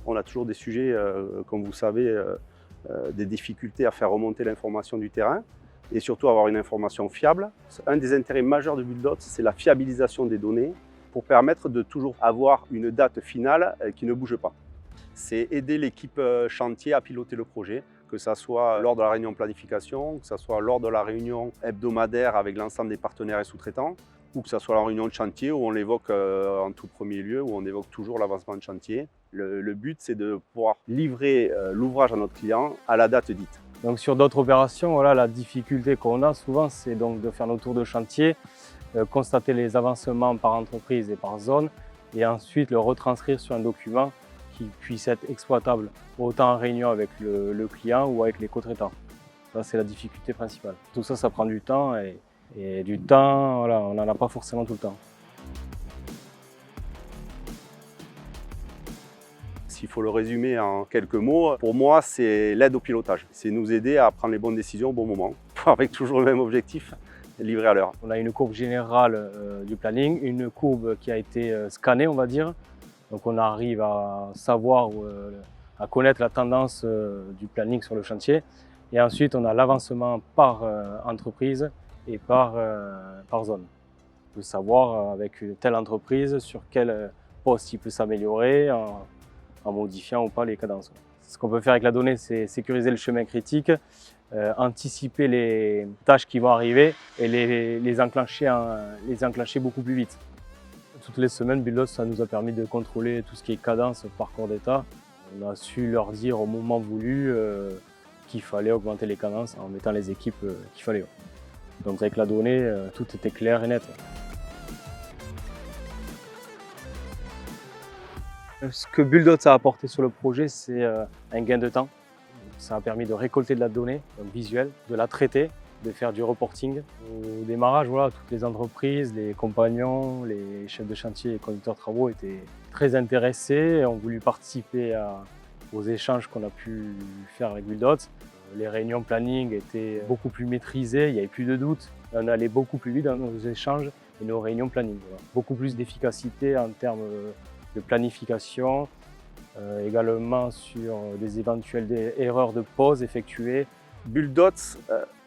On a toujours des sujets, comme vous savez, des difficultés à faire remonter l'information du terrain et surtout avoir une information fiable. Un des intérêts majeurs de Build.Dots, c'est la fiabilisation des données pour permettre de toujours avoir une date finale qui ne bouge pas. C'est aider l'équipe chantier à piloter le projet, que ce soit lors de la réunion planification, que ce soit lors de la réunion hebdomadaire avec l'ensemble des partenaires et sous-traitants, ou que ce soit la réunion de chantier où on l'évoque en tout premier lieu, où on évoque toujours l'avancement de chantier. Le but, c'est de pouvoir livrer l'ouvrage à notre client à la date dite. Donc sur d'autres opérations, voilà, la difficulté qu'on a souvent, c'est donc de faire nos tours de chantier, constater les avancements par entreprise et par zone, et ensuite le retranscrire sur un document qui puisse être exploitable autant en réunion avec le client ou avec les co-traitants. Ça, c'est la difficulté principale. Tout ça, ça prend du temps et du temps, voilà, on n'en a pas forcément tout le temps. S'il faut le résumer en quelques mots, pour moi, c'est l'aide au pilotage. C'est nous aider à prendre les bonnes décisions au bon moment, avec toujours le même objectif, livrer à l'heure. On a une courbe générale du planning, une courbe qui a été scannée, on va dire. Donc on arrive à savoir, à connaître la tendance du planning sur le chantier. Et ensuite, on a l'avancement par entreprise et par zone. On peut savoir avec une telle entreprise sur quel poste il peut s'améliorer en modifiant ou pas les cadences. Ce qu'on peut faire avec la donnée, c'est sécuriser le chemin critique, anticiper les tâches qui vont arriver et les enclencher beaucoup plus vite. Toutes les semaines, Build.Dots, ça nous a permis de contrôler tout ce qui est cadence par corps d'état. On a su leur dire au moment voulu qu'il fallait augmenter les cadences en mettant les équipes qu'il fallait. Donc avec la donnée, tout était clair et net. Ce que Build.Dots a apporté sur le projet, c'est un gain de temps. Ça a permis de récolter de la donnée visuelle, de la traiter, de faire du reporting. Au démarrage, voilà, toutes les entreprises, les compagnons, les chefs de chantier et conducteurs de travaux étaient très intéressés et ont voulu participer aux échanges qu'on a pu faire avec Build.Dots. Les réunions planning étaient beaucoup plus maîtrisées, il n'y avait plus de doute. On allait beaucoup plus vite dans nos échanges et nos réunions planning. Voilà. Beaucoup plus d'efficacité en termes de planification, également sur des éventuelles erreurs de pause effectuées. Build.Dots,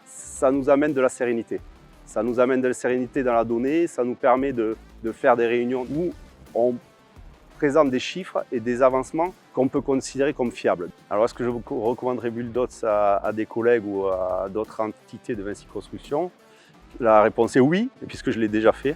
ça nous amène de la sérénité. Ça nous amène de la sérénité dans la donnée, ça nous permet de faire des réunions où on présente des chiffres et des avancements qu'on peut considérer comme fiables. Alors est-ce que je recommanderais Build.Dots à des collègues ou à d'autres entités de Vinci Construction? La réponse est oui, puisque je l'ai déjà fait.